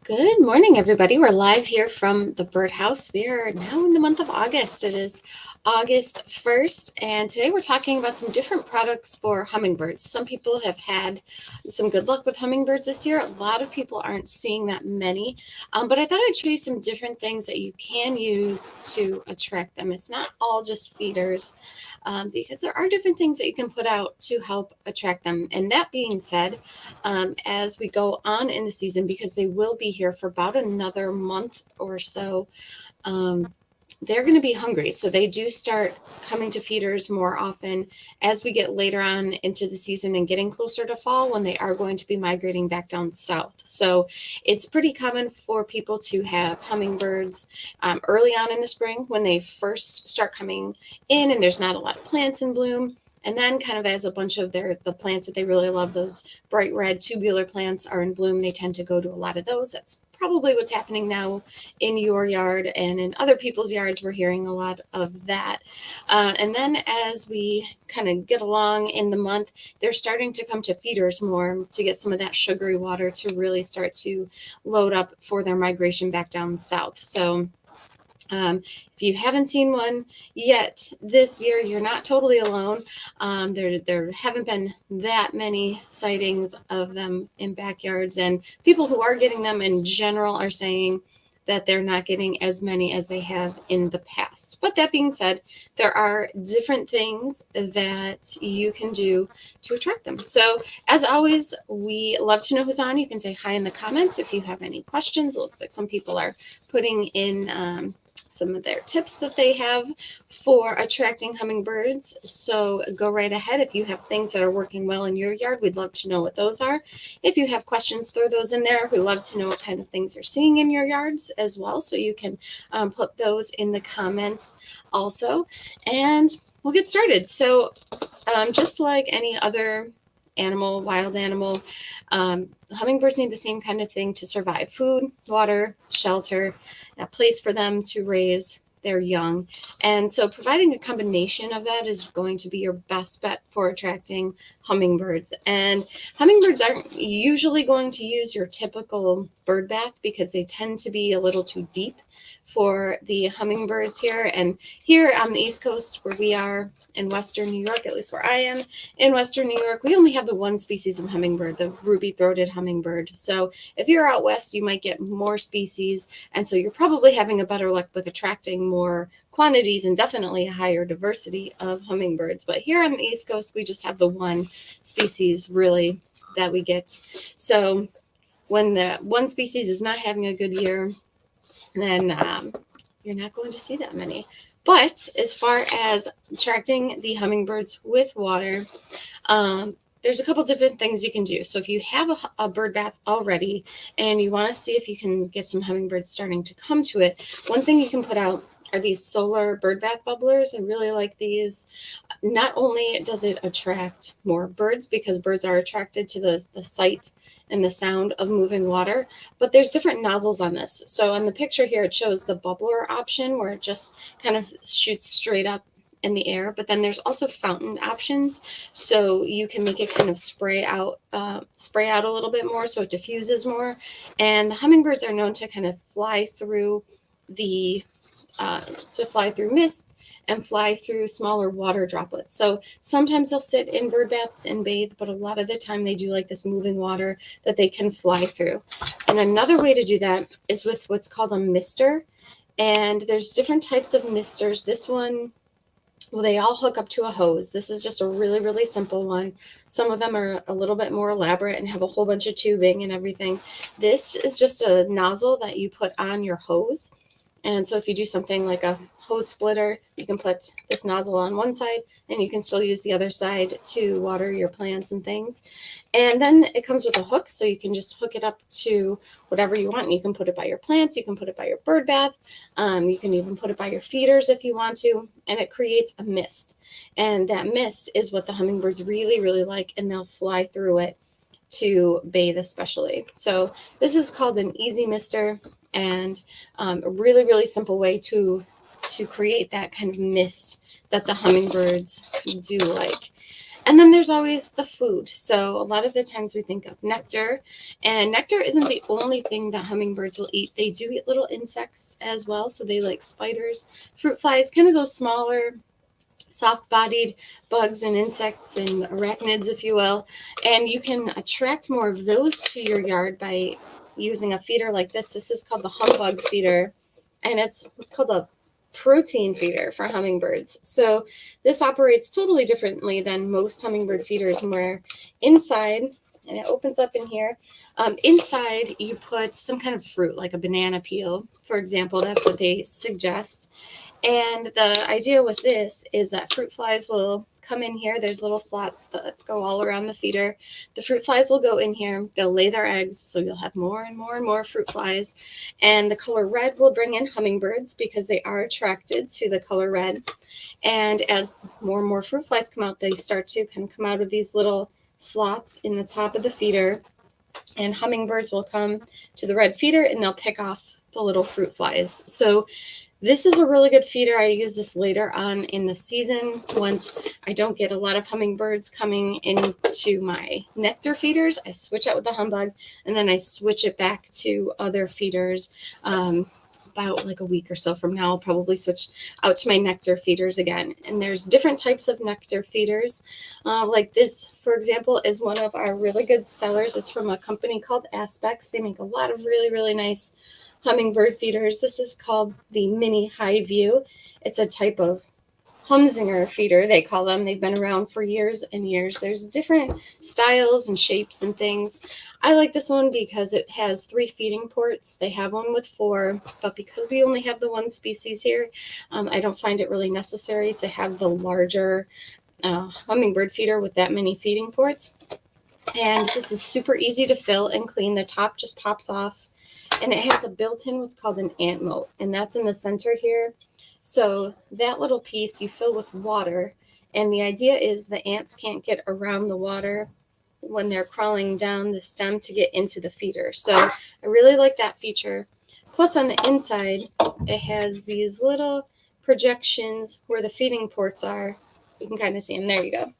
Good morning, everybody. We're live here from the birdhouse. We are now in the month of August. It is August 1st, and today we're talking about some different products for hummingbirds. Some people have had some good luck with hummingbirds this year. A lot of people aren't seeing that many, but I thought I'd show you some different things that you can use to attract them. It's not all just feeders, because there are different things that you can put out to help attract them. And that being said, as we go on in the season, because they will be here for about another month or so, they're going to be hungry. So they do start coming to feeders more often as we get later on into the season and getting closer to fall, when they are going to be migrating back down south. So it's pretty common for people to have hummingbirds early on in the spring when they first start coming in and there's not a lot of plants in bloom. And then kind of as a bunch of the plants that they really love, those bright red tubular plants, are in bloom, they tend to go to a lot of those. That's probably what's happening now in your yard, and in other people's yards we're hearing a lot of that. And then as we kind of get along in the month, they're starting to come to feeders more to get some of that sugary water to really start to load up for their migration back down south. So if you haven't seen one yet this year, you're not totally alone. There haven't been that many sightings of them in backyards, and people who are getting them in general are saying that they're not getting as many as they have in the past. But that being said, there are different things that you can do to attract them. So as always, we love to know who's on. You can say hi in the comments if you have any questions. It looks like some people are putting in some of their tips that they have for attracting hummingbirds. So go right ahead. If you have things that are working well in your yard, we'd love to know what those are. If you have questions, throw those in there. We love to know what kind of things you're seeing in your yards as well. So you can put those in the comments also. And we'll get started. So just like any other animal, wild animal, hummingbirds need the same kind of thing to survive: food, water, shelter, a place for them to raise their young. And so providing a combination of that is going to be your best bet for attracting hummingbirds. And hummingbirds aren't usually going to use your typical bird bath because they tend to be a little too deep for the hummingbirds here. And here on the East Coast, where we are in Western New York, at least where I am in Western New York, we only have the one species of hummingbird, the ruby-throated hummingbird. So if you're out west, you might get more species, and so you're probably having a better luck with attracting more quantities and definitely a higher diversity of hummingbirds. But here on the East Coast, we just have the one species really that we get. So when the one species is not having a good year, then you're not going to see that many. But as far as attracting the hummingbirds with water, there's a couple different things you can do. So if you have a bird bath already and you want to see if you can get some hummingbirds starting to come to it, one thing you can put out are these solar bird bath bubblers. I really like these. Not only does it attract more birds, because birds are attracted to the sight and the sound of moving water, but there's different nozzles on this. So on the picture here, it shows the bubbler option where it just kind of shoots straight up in the air, but then there's also fountain options, so you can make it kind of spray out a little bit more, so it diffuses more. And the hummingbirds are known to kind of fly through mist and fly through smaller water droplets. So sometimes they'll sit in bird baths and bathe, but a lot of the time they do like this moving water that they can fly through. And another way to do that is with what's called a mister. And there's different types of misters. This one, well, they all hook up to a hose. This is just a really, really simple one. Some of them are a little bit more elaborate and have a whole bunch of tubing and everything. This is just a nozzle that you put on your hose. And so if you do something like a hose splitter, you can put this nozzle on one side and you can still use the other side to water your plants and things. And then it comes with a hook, so you can just hook it up to whatever you want. You can put it by your plants, you can put it by your bird bath, you can even put it by your feeders if you want to, and it creates a mist. And that mist is what the hummingbirds really, really like, and they'll fly through it to bathe especially. So this is called an easy mister, and a really, really simple way to create that kind of mist that the hummingbirds do like. And then there's always the food. So a lot of the times we think of nectar, and nectar isn't the only thing that hummingbirds will eat. They do eat little insects as well. So they like spiders, fruit flies, kind of those smaller, soft-bodied bugs and insects and arachnids, if you will. And you can attract more of those to your yard by using a feeder like this. This is called the humbug feeder, and it's called a protein feeder for hummingbirds. So this operates totally differently than most hummingbird feeders, where inside, and it opens up in here, inside you put some kind of fruit like a banana peel, for example. That's what they suggest. And the idea with this is that fruit flies will come in here. There's little slots that go all around the feeder. The fruit flies will go in here. They'll lay their eggs, so you'll have more and more and more fruit flies. And the color red will bring in hummingbirds because they are attracted to the color red. And as more and more fruit flies come out, they start to kind of come out of these little slots in the top of the feeder. And hummingbirds will come to the red feeder and they'll pick off the little fruit flies. So this is a really good feeder. I use this later on in the season once I don't get a lot of hummingbirds coming into my nectar feeders. I switch out with the humbug, and then I switch it back to other feeders. About like a week or so from now, I'll probably switch out to my nectar feeders again. And there's different types of nectar feeders. Like this, for example, is one of our really good sellers. It's from a company called Aspects. They make a lot of really, really nice hummingbird feeders. This is called the Mini High View. It's a type of Humzinger feeder, they call them. They've been around for years and years. There's different styles and shapes and things. I like this one because it has 3 feeding ports. They have one with 4, but because we only have the one species here, I don't find it really necessary to have the larger hummingbird feeder with that many feeding ports. And this is super easy to fill and clean. The top just pops off. And it has a built-in what's called an ant moat, and that's in the center here. So that little piece you fill with water, and the idea is the ants can't get around the water when they're crawling down the stem to get into the feeder. So I really like that feature. Plus on the inside, it has these little projections where the feeding ports are. You can kind of see them. There you go.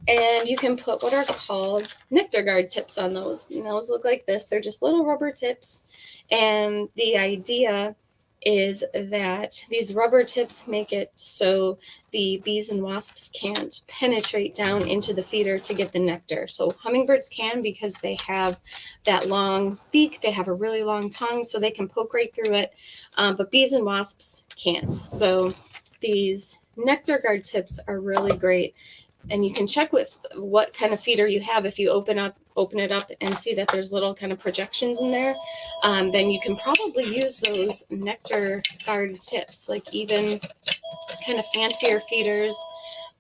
And you can put what are called nectar guard tips on those. And those look like this. They're just little rubber tips. And the idea is that these rubber tips make it so the bees and wasps can't penetrate down into the feeder to get the nectar. So hummingbirds can, because they have that long beak. They have a really long tongue, so they can poke right through it. But bees and wasps can't. So these nectar guard tips are really great. And you can check with what kind of feeder you have. If you open it up and see that there's little kind of projections in there, then you can probably use those nectar guard tips. Like even kind of fancier feeders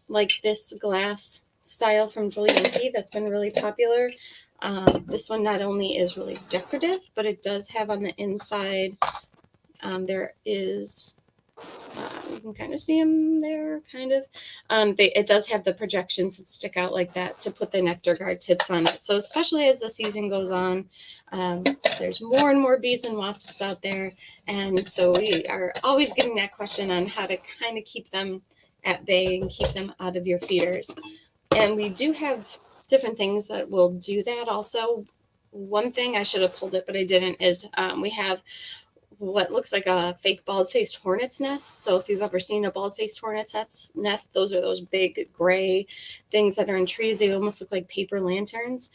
like this glass style from Julian P. that's been really popular. This one not only is really decorative, but it does have on the inside, there is... you can kind of see them there, kind of. It does have the projections that stick out like that to put the nectar guard tips on it. So especially as the season goes on, there's more and more bees and wasps out there. And so we are always getting that question on how to kind of keep them at bay and keep them out of your feeders. And we do have different things that will do that also. One thing, I should have pulled it, but I didn't, is we have what looks like a fake bald-faced hornet's nest. So if you've ever seen a bald-faced hornet's nest, those are those big gray things that are in trees. They almost look like paper lanterns.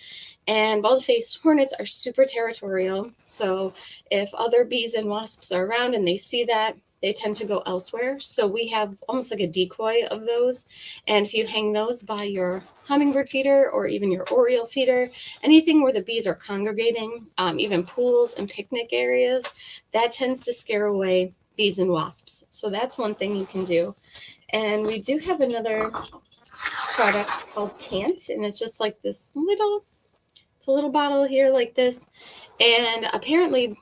And bald-faced hornets are super territorial. So if other bees and wasps are around and they see that, they tend to go elsewhere. So we have almost like a decoy of those. And if you hang those by your hummingbird feeder or even your oriole feeder, anything where the bees are congregating, even pools and picnic areas, that tends to scare away bees and wasps. So that's one thing you can do. And we do have another product called Cant, and it's just like this little, it's a little bottle here like this. And apparently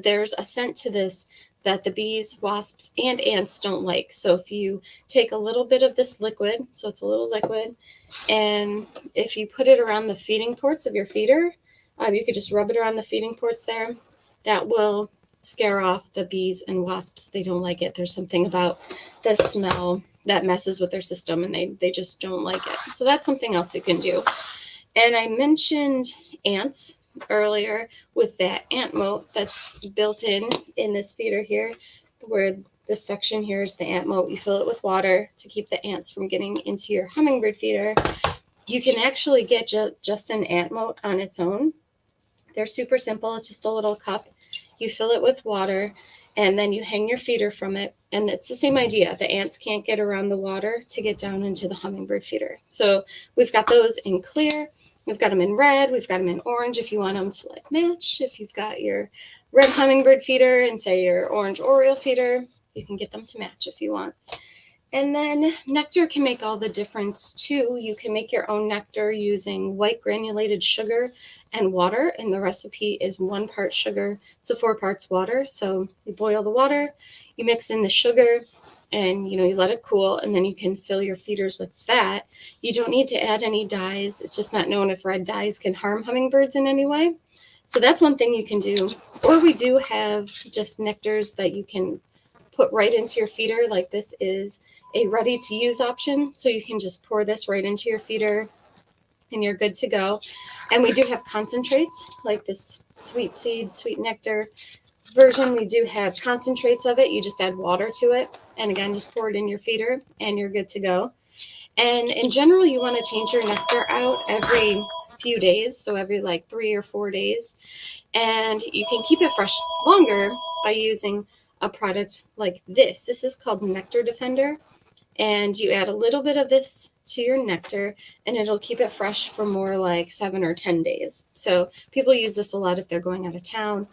there's a scent to this that the bees, wasps, and ants don't like. So if you take a little bit of this liquid, so it's a little liquid, and if you put it around the feeding ports of your feeder, you could just rub it around the feeding ports there. That will scare off the bees and wasps. They don't like it. There's something about the smell that messes with their system and they just don't like it. So that's something else you can do. And I mentioned ants earlier with that ant moat that's built in this feeder here, where this section here is the ant moat. You fill it with water to keep the ants from getting into your hummingbird feeder. You can actually get just an ant moat on its own. They're super simple. It's just a little cup. You fill it with water, and then you hang your feeder from it. And it's the same idea. The ants can't get around the water to get down into the hummingbird feeder. So we've got those in clear. We've got them in red. We've got them in orange if you want them to like match. If you've got your red hummingbird feeder and say your orange oriole feeder, you can get them to match if you want. And then nectar can make all the difference too. You can make your own nectar using white granulated sugar and water, and the recipe is 1 part sugar to 4 parts water. So you boil the water, you mix in the sugar, and you let it cool, and then you can fill your feeders with that. You don't need to add any dyes. It's just not known if red dyes can harm hummingbirds in any way. So that's one thing you can do. Or we do have just nectars that you can put right into your feeder. Like this is a ready to use option. So you can just pour this right into your feeder and you're good to go. And we do have concentrates like this sweet seed, sweet nectar version. We do have concentrates of it. You just add water to it. And again, just pour it in your feeder and you're good to go. And in general, you want to change your nectar out every few days. So every like 3 or 4 days. And you can keep it fresh longer by using a product like this. This is called Nectar Defender. And you add a little bit of this to your nectar and it'll keep it fresh for more like 7 or 10 days. So people use this a lot if they're going out of town,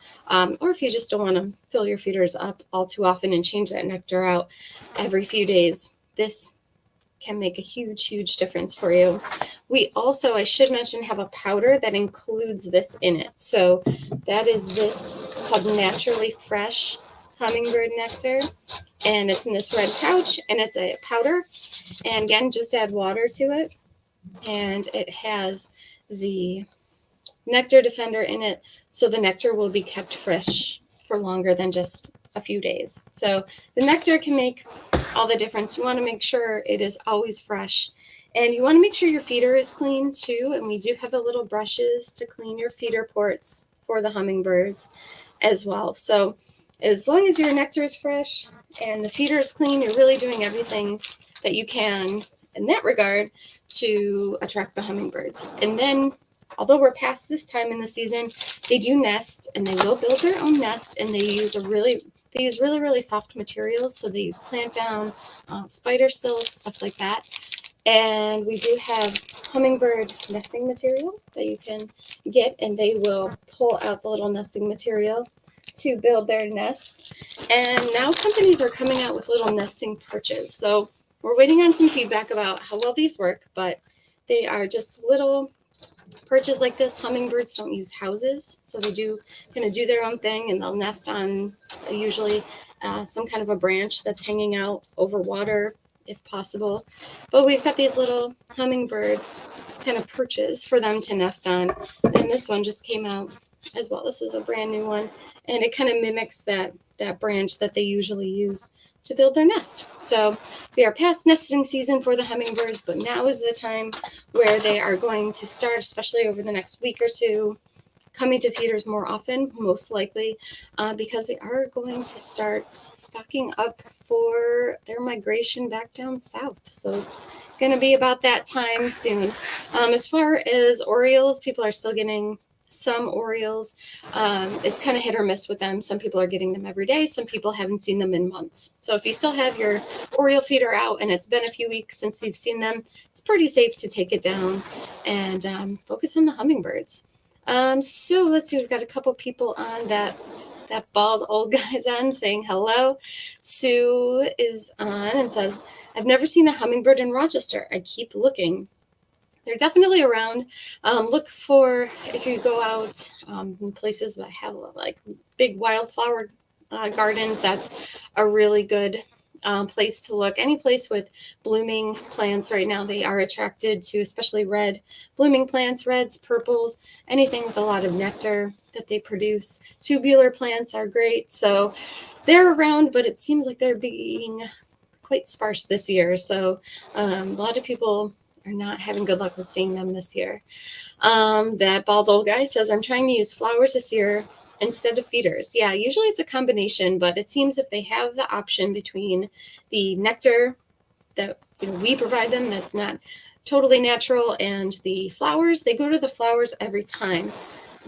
or if you just don't want to fill your feeders up all too often and change that nectar out every few days. This can make a huge difference for you. We also, I should mention, have a powder that includes this in it. So that is this. It's called Naturally Fresh Hummingbird Nectar. And it's in this red pouch, and it's a powder. And again, just add water to it. And it has the Nectar Defender in it, so the nectar will be kept fresh for longer than just a few days. So the nectar can make all the difference. You want to make sure it is always fresh. And you want to make sure your feeder is clean too. And we do have the little brushes to clean your feeder ports for the hummingbirds as well. So as long as your nectar is fresh and the feeder is clean, you're really doing everything that you can in that regard to attract the hummingbirds. And then, although we're past this time in the season, they do nest and they will build their own nest, and they use really soft materials. So they use plant down, spider silk, stuff like that. And we do have hummingbird nesting material that you can get, and they will pull out the little nesting material to build their nests. And now companies are coming out with little nesting perches. So we're waiting on some feedback about how well these work, but they are just little perches like this. Hummingbirds don't use houses, so they do kind of do their own thing, and they'll nest on usually some kind of a branch that's hanging out over water if possible. But we've got these little hummingbird kind of perches for them to nest on, and this one just came out as well. This is a brand new one, and it kind of mimics that branch that they usually use to build their nest. So we are past nesting season for the hummingbirds, but now is the time where they are going to start, especially over the next week or two, coming to feeders more often, most likely, because they are going to start stocking up for their migration back down south. So it's going to be about that time soon. As far as Orioles, people are still getting some Orioles. It's kind of hit or miss with them. Some people are getting them every day. Some people haven't seen them in months. So if you still have your Oriole feeder out and it's been a few weeks since you've seen them, it's pretty safe to take it down and focus on the hummingbirds. So let's see, we've got a couple people on that bald old guy's on saying hello. Sue is on and says, I've never seen a hummingbird in Rochester. I keep looking. They're definitely around. Look for, if you go out in places that have like big wildflower gardens, that's a really good place to look. Any place with blooming plants right now, they are attracted to, especially red blooming plants, reds, purples, anything with a lot of nectar that they produce. Tubular plants are great. So they're around, but it seems like they're being quite sparse this year. So a lot of people are not having good luck with seeing them this year. That bald old guy says, I'm trying to use flowers this year instead of feeders. Yeah, usually it's a combination, but it seems if they have the option between the nectar that we provide them that's not totally natural and the flowers, they go to the flowers every time.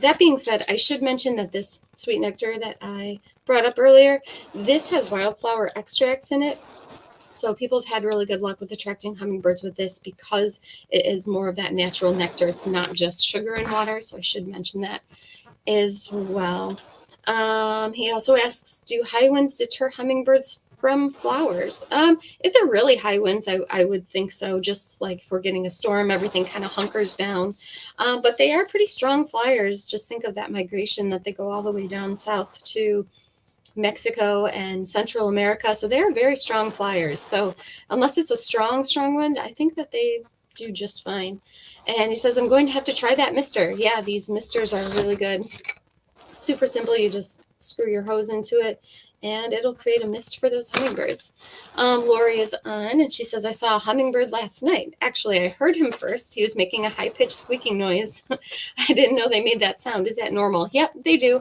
That being said, I should mention that this sweet nectar that I brought up earlier, this has wildflower extracts in it. So people have had really good luck with attracting hummingbirds with this because it is more of that natural nectar. It's not just sugar and water. So I should mention that as well. He also asks, do high winds deter hummingbirds from flowers? If they're really high winds, I would think so. Just like if we're getting a storm, everything kind of hunkers down. But they are pretty strong flyers. Just think of that migration that they go all the way down south to Mexico and Central America. So they're very strong flyers. So unless it's a strong wind, I think that they do just fine. And he says, I'm going to have to try that mister. Yeah, these misters are really good. Super simple. You just screw your hose into it and it'll create a mist for those hummingbirds. Lori is on and she says, I saw a hummingbird last night. Actually, I heard him first. He was making a high-pitched squeaking noise. I didn't know they made that sound. Is that normal? Yep, they do.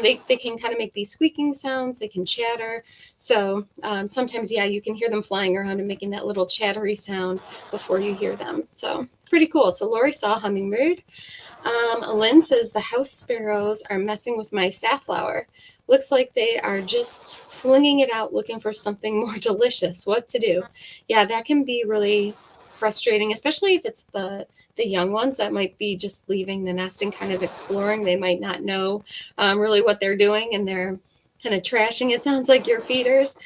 They can kind of make these squeaking sounds. They can chatter. So sometimes, yeah, you can hear them flying around and making that little chattery sound before you hear them. So pretty cool. So Lori saw a hummingbird. Lynn says the house sparrows are messing with my safflower. Looks like they are just flinging it out looking for something more delicious. What to do? Yeah, that can be really frustrating, especially if it's the young ones that might be just leaving the nest and kind of exploring. They might not know really what they're doing and they're kind of trashing, it sounds like, your feeders.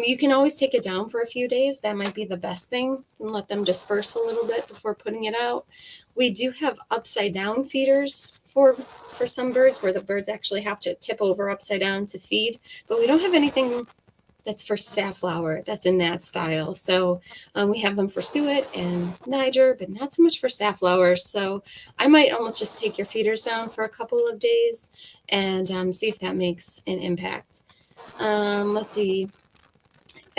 You can always take it down for a few days. That might be the best thing, and let them disperse a little bit before putting it out. We do have upside down feeders for some birds where the birds actually have to tip over upside down to feed, but we don't have anything that's for safflower that's in that style. So we have them for suet and Niger, but not so much for safflower. So I might almost just take your feeders down for a couple of days and see if that makes an impact. Let's see.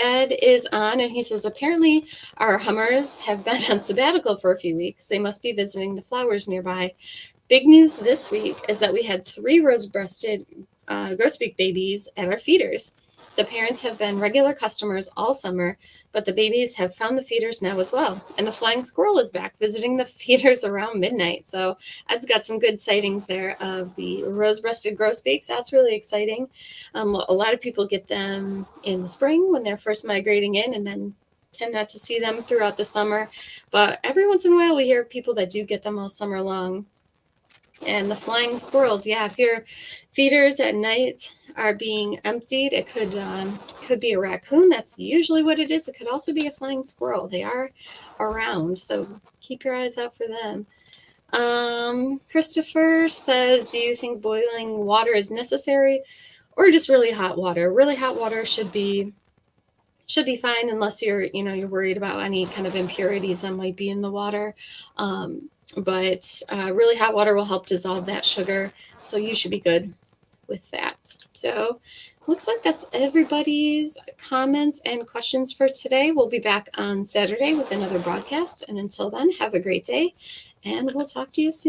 Ed is on and he says, apparently our hummers have been on sabbatical for a few weeks. They must be visiting the flowers nearby. Big news this week is that we had 3 rose-breasted grosbeak babies at our feeders. The parents have been regular customers all summer, but the babies have found the feeders now as well. And the flying squirrel is back visiting the feeders around midnight. So Ed's got some good sightings there of the rose-breasted grosbeaks. That's really exciting. A lot of people get them in the spring when they're first migrating in and then tend not to see them throughout the summer. But every once in a while we hear people that do get them all summer long. And the flying squirrels, yeah, if your feeders at night are being emptied, it could be a raccoon. That's usually what it is. It could also be a flying squirrel. They are around, so keep your eyes out for them. Christopher says, do you think boiling water is necessary or just really hot water? Really hot water should be fine unless you're worried about any kind of impurities that might be in the water. But really hot water will help dissolve that sugar. So you should be good with that. So looks like that's everybody's comments and questions for today. We'll be back on Saturday with another broadcast. And until then, have a great day and we'll talk to you soon.